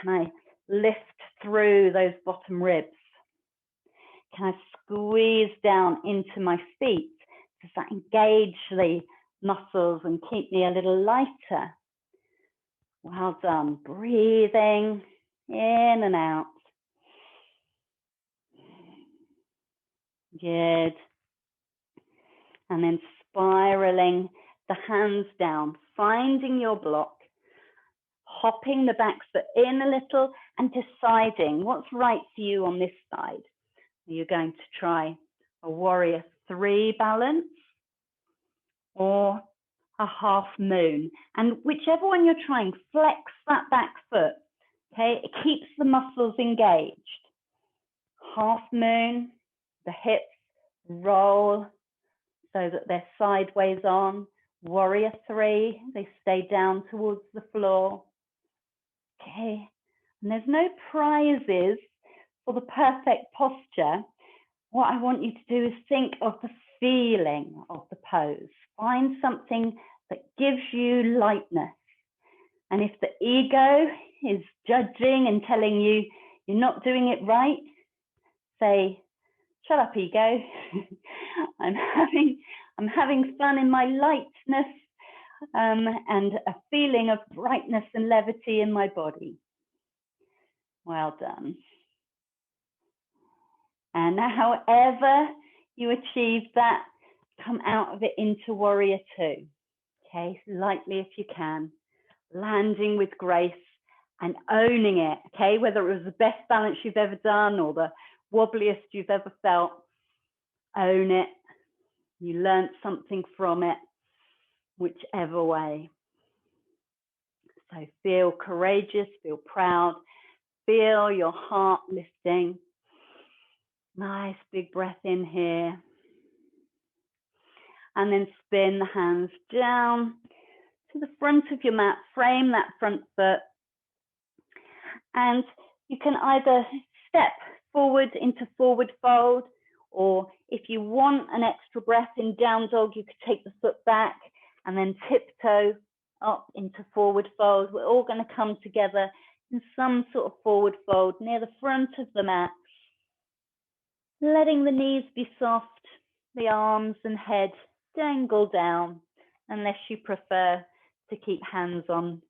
Can I lift through those bottom ribs? Can I squeeze down into my feet? Does that engage the muscles and keep me a little lighter? Well done. Breathing in and out. Good. And then spiraling the hands down, finding your block, hopping the back foot in a little and deciding what's right for you on this side. You're going to try a warrior 3 balance or a half moon. And whichever one you're trying, flex that back foot. Okay, it keeps the muscles engaged. Half moon, the hips roll so that they're sideways on. Warrior 3, they stay down towards the floor. Okay, and there's no prizes for the perfect posture. What I want you to do is think of the feeling of the pose. Find something that gives you lightness. And if the ego is judging and telling you you're not doing it right, say, shut up, ego. I'm having fun in my lightness and a feeling of brightness and levity in my body. Well done. And however you achieve that, come out of it into warrior 2. Okay, lightly if you can, landing with grace and owning it. Okay, whether it was the best balance you've ever done or the wobbliest you've ever felt, own it. You learned something from it, whichever way. So feel courageous, feel proud, feel your heart lifting. Nice big breath in here. And then spin the hands down to the front of your mat, frame that front foot. And you can either step forward into forward fold, or if you want an extra breath in down dog, you could take the foot back and then tiptoe up into forward fold. We're all going to come together in some sort of forward fold near the front of the mat, letting the knees be soft, the arms and head dangle down, unless you prefer to keep hands on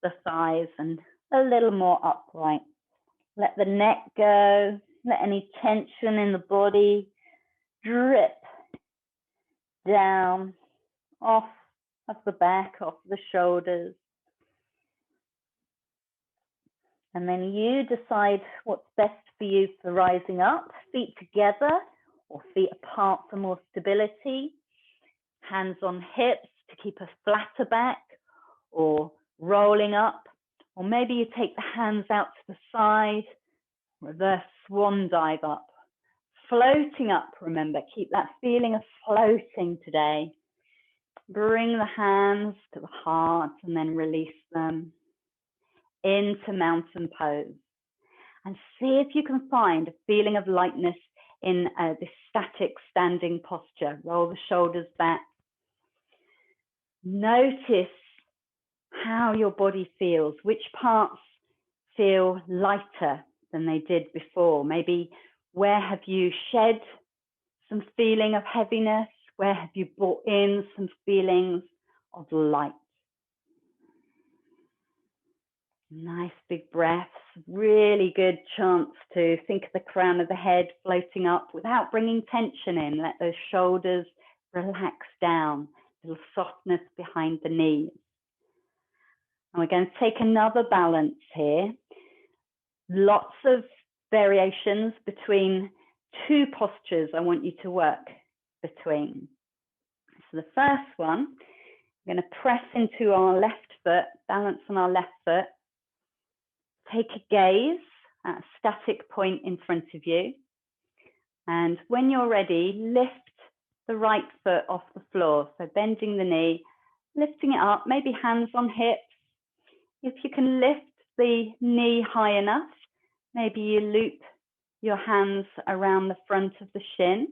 the thighs and a little more upright. Let the neck go, let any tension in the body drip down, off of the back, off the shoulders. And then you decide what's best for you for rising up, feet together or feet apart for more stability, hands on hips to keep a flatter back, or rolling up, or maybe you take the hands out to the side, reverse swan dive up, floating up. Remember, keep that feeling of floating today. Bring the hands to the heart and then release them into mountain pose. And see if you can find a feeling of lightness in this static standing posture. Roll the shoulders back. Notice how your body feels, which parts feel lighter than they did before. Maybe where have you shed some feeling of heaviness? Where have you brought in some feelings of light? Nice big breaths, really good chance to think of the crown of the head floating up without bringing tension in. Let those shoulders relax down, a little softness behind the knees. And we're going to take another balance here. Lots of variations between two postures I want you to work between. So the first one, we're going to press into our left foot, balance on our left foot. Take a gaze at a static point in front of you. And when you're ready, lift the right foot off the floor. So bending the knee, lifting it up, maybe hands on hips. If you can lift the knee high enough, maybe you loop your hands around the front of the shin.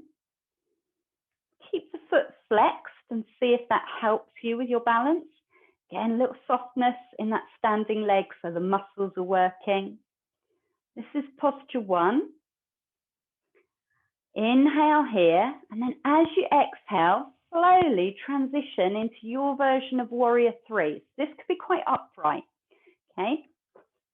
Keep the foot flexed and see if that helps you with your balance. Again, a little softness in that standing leg so the muscles are working. This is posture one. Inhale here, and then as you exhale, slowly transition into your version of warrior three. This could be quite upright, okay?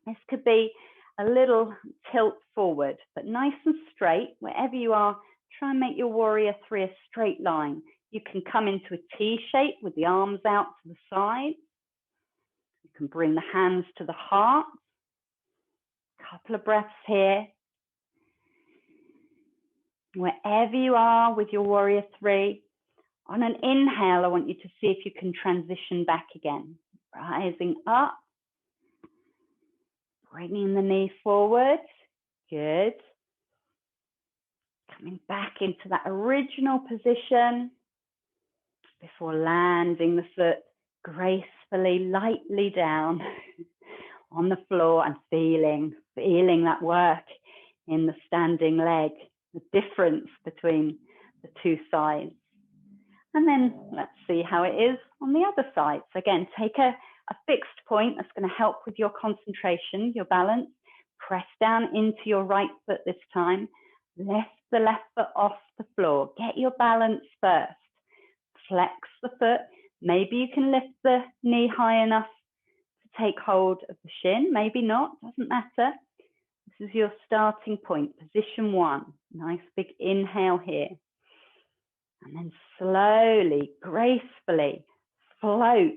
This could be a little tilt forward, but nice and straight. Wherever you are, try and make your warrior three a straight line. You can come into a T shape with the arms out to the side. You can bring the hands to the heart. Couple of breaths here. Wherever you are with your warrior three, on an inhale, I want you to see if you can transition back again. Rising up, bringing the knee forward. Good. Coming back into that original position before landing the foot gracefully, lightly down on the floor and feeling that work in the standing leg, the difference between the two sides. And then let's see how it is on the other side. So again, take a fixed point that's going to help with your concentration, your balance. Press down into your right foot this time. Lift the left foot off the floor. Get your balance first. Flex the foot. Maybe you can lift the knee high enough to take hold of the shin. Maybe not, doesn't matter. This is your starting point, position one. Nice big inhale here. And then slowly, gracefully float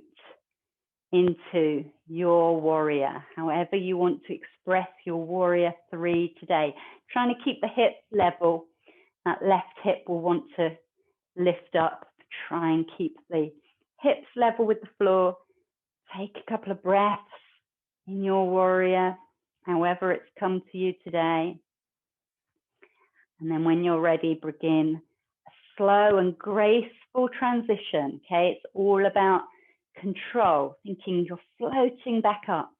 into your warrior, however you want to express your warrior three today. Trying to keep the hips level. That left hip will want to lift up. Try and keep the hips level with the floor. Take a couple of breaths in your warrior, however it's come to you today. And then when you're ready, begin a slow and graceful transition. Okay, it's all about control, thinking you're floating back up.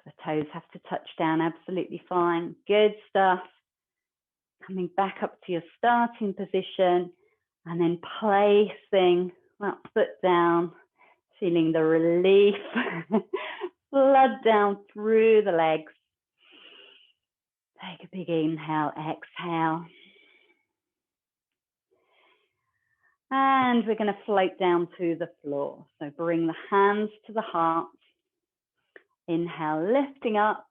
The toes have to touch down, absolutely fine. Good stuff. Coming back up to your starting position and then placing that foot down, feeling the relief flood down through the legs. Take a big inhale, exhale. And we're going to float down to the floor. So bring the hands to the heart. Inhale, lifting up.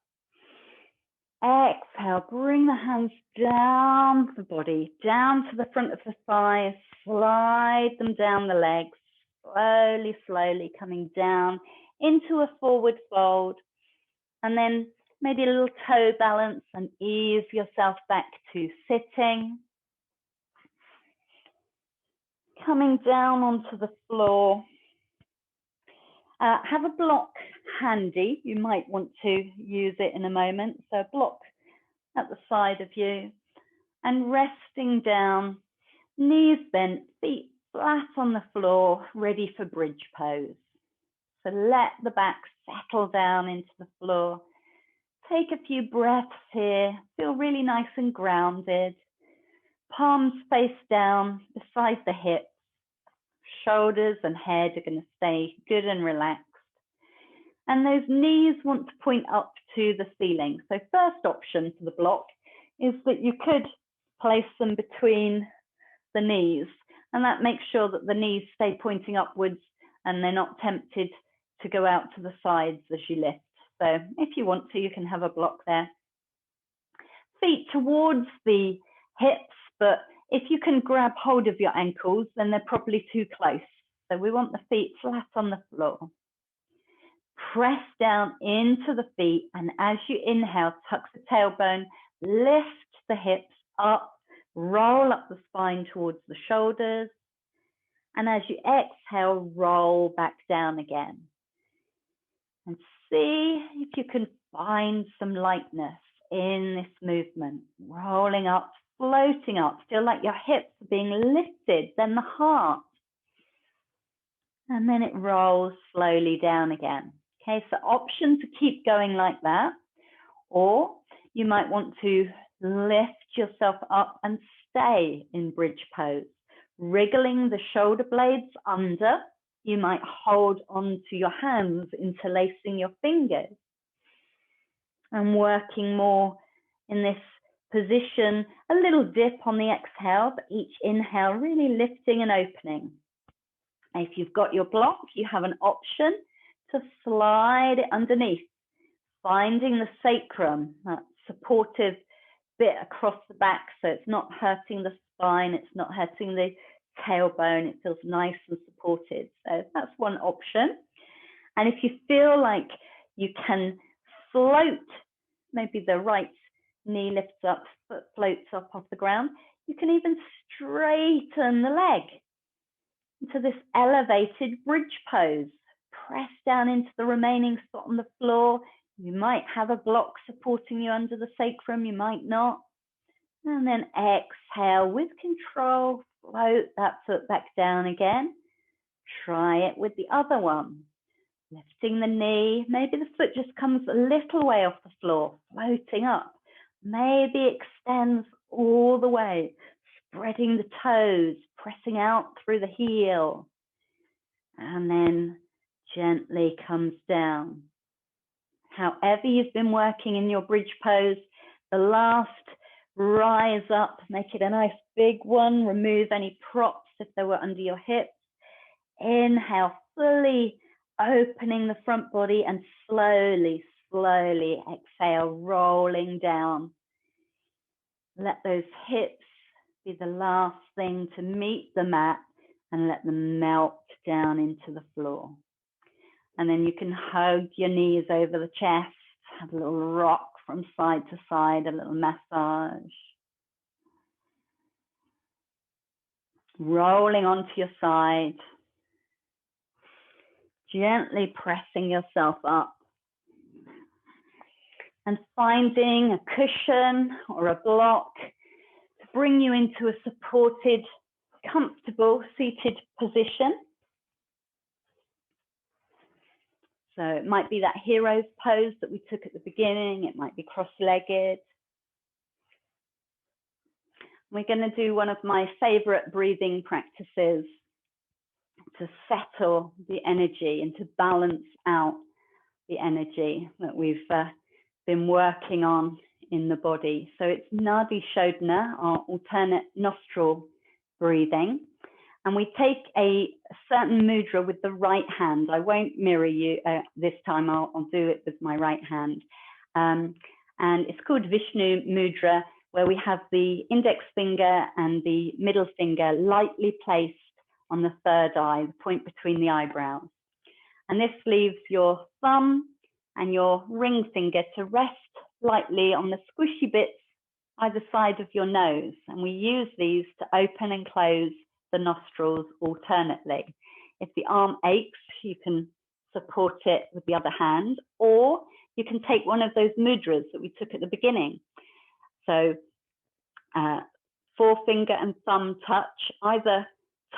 Exhale, bring the hands down the body, down to the front of the thighs. Slide them down the legs. Slowly, slowly coming down into a forward fold. And then maybe a little toe balance and ease yourself back to sitting. Coming down onto the floor. Have a block handy. You might want to use it in a moment. So a block at the side of you and resting down, knees bent, feet flat on the floor, ready for bridge pose. So let the back settle down into the floor. Take a few breaths here. Feel really nice and grounded. palms face down beside the hips. Shoulders and head are going to stay good and relaxed. And those knees want to point up to the ceiling. So first option for the block is that you could place them between the knees, and that makes sure that the knees stay pointing upwards and they're not tempted to go out to the sides as you lift. So if you want to, you can have a block there. Feet towards the hips, but if you can grab hold of your ankles, then they're probably too close. So we want the feet flat on the floor. Press down into the feet, and as you inhale, tuck the tailbone, lift the hips up, roll up the spine towards the shoulders, and as you exhale, roll back down again. And see if you can find some lightness in this movement, rolling up, floating up, feel like your hips are being lifted, then the heart, and then it rolls slowly down again. Okay, so option to keep going like that, or you might want to lift yourself up and stay in bridge pose, wriggling the shoulder blades under. You might hold onto your hands, interlacing your fingers, and working more in this position, a little dip on the exhale, but each inhale really lifting and opening. If you've got your block, you have an option to slide it underneath, finding the sacrum, that supportive bit across the back, so it's not hurting the spine, it's not hurting the tailbone, it feels nice and supported. So that's one option. And if you feel like you can float, maybe the right knee lifts up, foot floats up off the ground, you can even straighten the leg into this elevated bridge pose. Press down into the remaining spot on the floor. You might have a block supporting you under the sacrum, you might not. And then exhale with control, float that foot back down again. Try it with the other one. Lifting the knee, maybe the foot just comes a little way off the floor, floating up. Maybe extends all the way, spreading the toes, pressing out through the heel. And then gently comes down. However you've been working in your bridge pose, the last rise up, make it a nice big one, remove any props if they were under your hips. Inhale, fully opening the front body, and slowly, slowly exhale, rolling down. Let those hips be the last thing to meet the mat and let them melt down into the floor. And then you can hug your knees over the chest, have a little rock from side to side, a little massage. Rolling onto your side, gently pressing yourself up. And finding a cushion or a block to bring you into a supported, comfortable seated position. So it might be that hero's pose that we took at the beginning. It might be cross-legged. We're going to do one of my favorite breathing practices to settle the energy and to balance out the energy that we've been working on in the body. So it's Nadi Shodhana, our alternate nostril breathing. And we take a certain mudra with the right hand. I won't mirror you this time, I'll do it with my right hand. And it's called Vishnu Mudra, where we have the index finger and the middle finger lightly placed on the third eye, the point between the eyebrows. And this leaves your thumb and your ring finger to rest lightly on the squishy bits either side of your nose. And we use these to open and close the nostrils alternately. If the arm aches, you can support it with the other hand, or you can take one of those mudras that we took at the beginning. So forefinger and thumb touch, either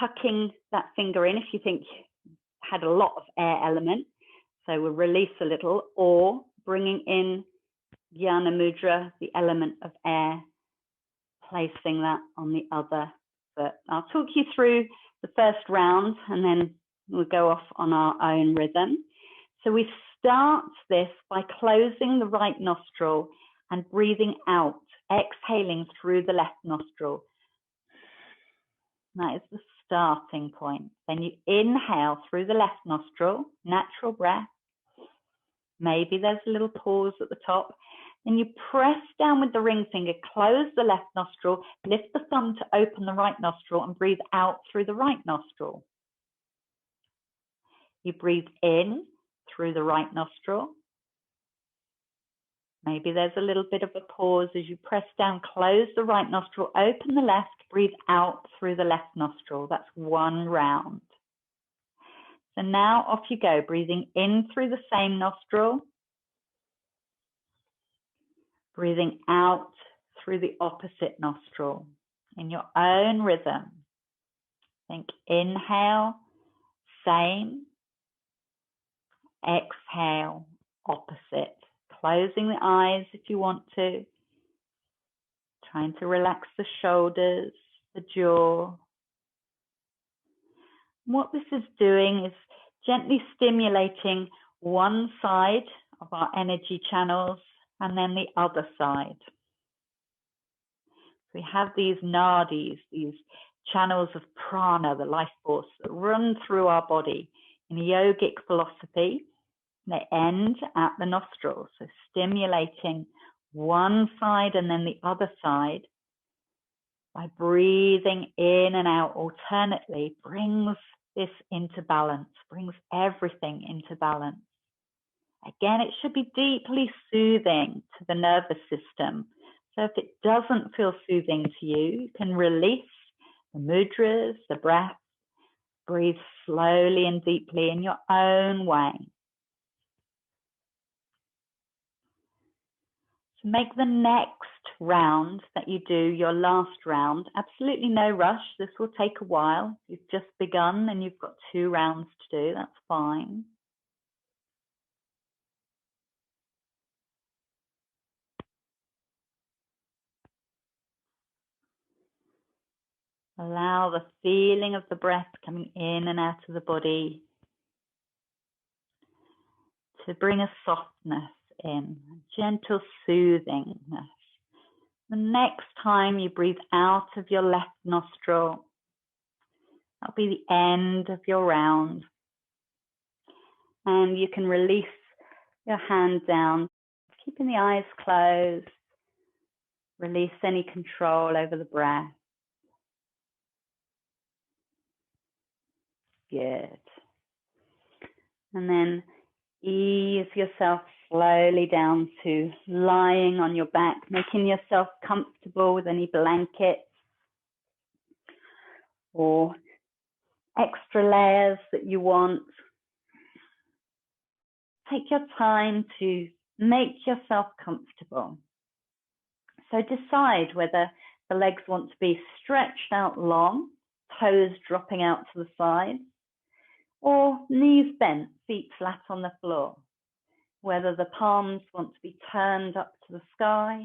tucking that finger in if you think you had a lot of air element, so we'll release a little, or bringing in Jnana Mudra, the element of air, placing that on the other foot. I'll talk you through the first round and then we'll go off on our own rhythm. So we start this by closing the right nostril and breathing out, exhaling through the left nostril. That is the starting point. Then you inhale through the left nostril, natural breath. Maybe there's a little pause at the top. Then you press down with the ring finger, close the left nostril, lift the thumb to open the right nostril and breathe out through the right nostril. You breathe in through the right nostril. Maybe there's a little bit of a pause as you press down, close the right nostril, open the left, breathe out through the left nostril. That's one round. So now off you go, breathing in through the same nostril, breathing out through the opposite nostril in your own rhythm. Think inhale, same, exhale, opposite. Closing the eyes if you want to. Trying to relax the shoulders, the jaw. What this is doing is gently stimulating one side of our energy channels and then the other side. We have these nadis, these channels of prana, the life force, that run through our body. In yogic philosophy, they end at the nostrils, so stimulating one side and then the other side by breathing in and out alternately brings this into balance, brings everything into balance. Again, it should be deeply soothing to the nervous system. So if it doesn't feel soothing to you, you can release the mudras, the breath, breathe slowly and deeply in your own way. So make the next round that you do your last round. Absolutely no rush. This will take a while. You've just begun and you've got 2 rounds to do. That's fine. Allow the feeling of the breath coming in and out of the body to bring a softness in, a gentle soothingness. The next time you breathe out of your left nostril, that'll be the end of your round. And you can release your hand down, keeping the eyes closed. Release any control over the breath. Good. And then ease yourself slowly down to lying on your back, making yourself comfortable with any blankets or extra layers that you want. Take your time to make yourself comfortable. So decide whether the legs want to be stretched out long, toes dropping out to the side, or knees bent, feet flat on the floor. Whether the palms want to be turned up to the sky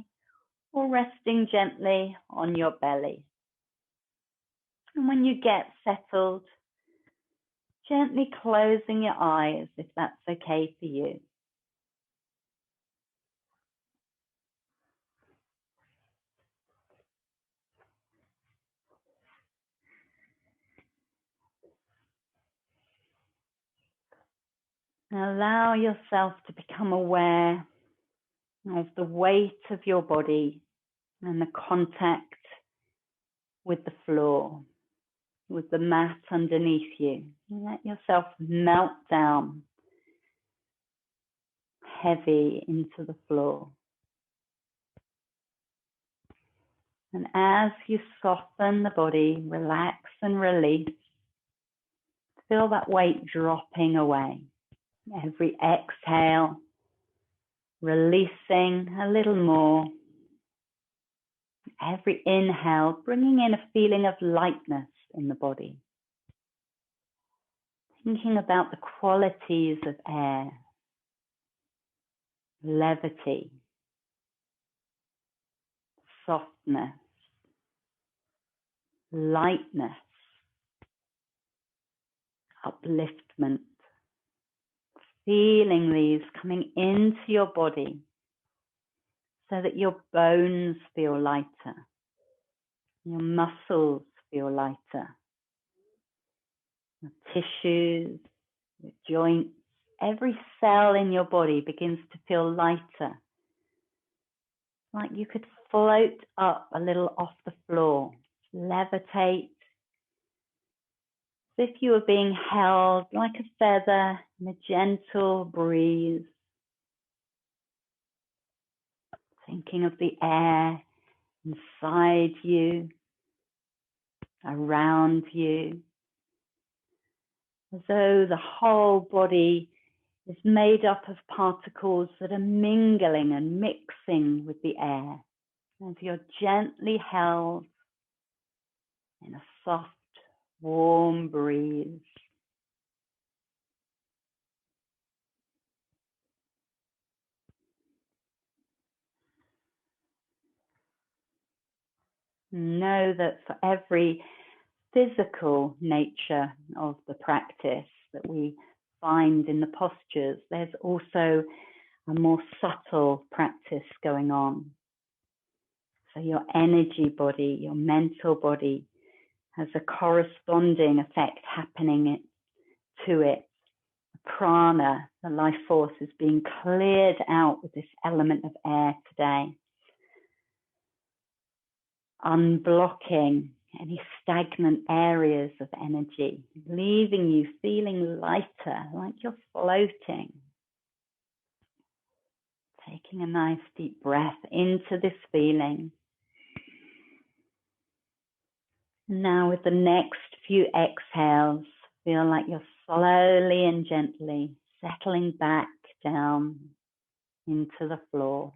or resting gently on your belly. And when you get settled, gently closing your eyes if that's okay for you. And allow yourself to become aware of the weight of your body and the contact with the floor, with the mat underneath you. Let yourself melt down heavy into the floor. And as you soften the body, relax and release, feel that weight dropping away. Every exhale, releasing a little more. Every inhale, bringing in a feeling of lightness in the body. Thinking about the qualities of air, levity, softness, lightness, upliftment. Feeling these coming into your body so that your bones feel lighter, your muscles feel lighter, your tissues, your joints, every cell in your body begins to feel lighter, like you could float up a little off the floor, levitate, as if you were being held like a feather in a gentle breeze. Thinking of the air inside you, around you, as though the whole body is made up of particles that are mingling and mixing with the air, as you're gently held in a soft, warm breeze. Know that for every physical nature of the practice that we find in the postures, there's also a more subtle practice going on. So your energy body, your mental body has a corresponding effect happening to it. Prana, the life force, is being cleared out with this element of air today, unblocking any stagnant areas of energy, leaving you feeling lighter, like you're floating. Taking a nice deep breath into this feeling. Now with the next few exhales, feel like you're slowly and gently settling back down into the floor.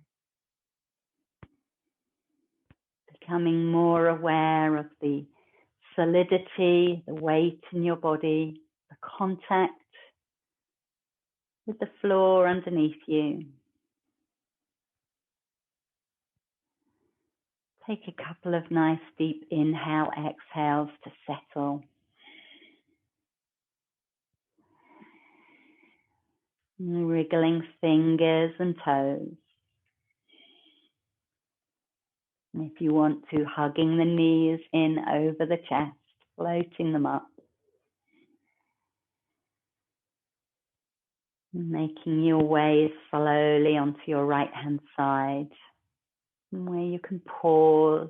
Becoming more aware of the solidity, the weight in your body, the contact with the floor underneath you. Take a couple of nice deep inhale, exhales to settle. Wriggling fingers and toes. And if you want to, hugging the knees in over the chest, floating them up. Making your way slowly onto your right hand side, where you can pause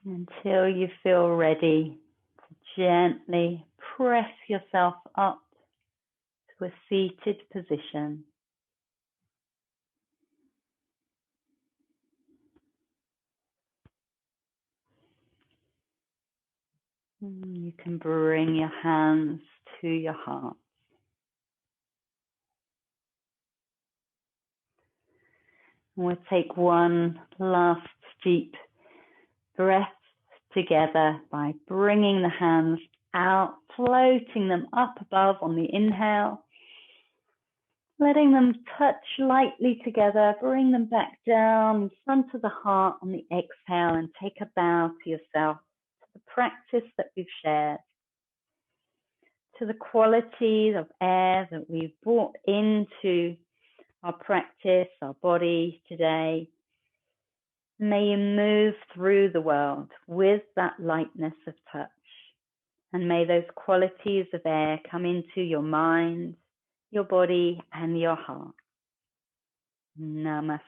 until you feel ready to gently press yourself up to a seated position. You can bring your hands to your heart. We'll take one last deep breath together by bringing the hands out, floating them up above on the inhale, letting them touch lightly together, bring them back down in front of the heart on the exhale, and take a bow to yourself, to the practice that we've shared, to the qualities of air that we've brought into our practice, our body today. May you move through the world with that lightness of touch. And may those qualities of air come into your mind, your body, and your heart. Namaste.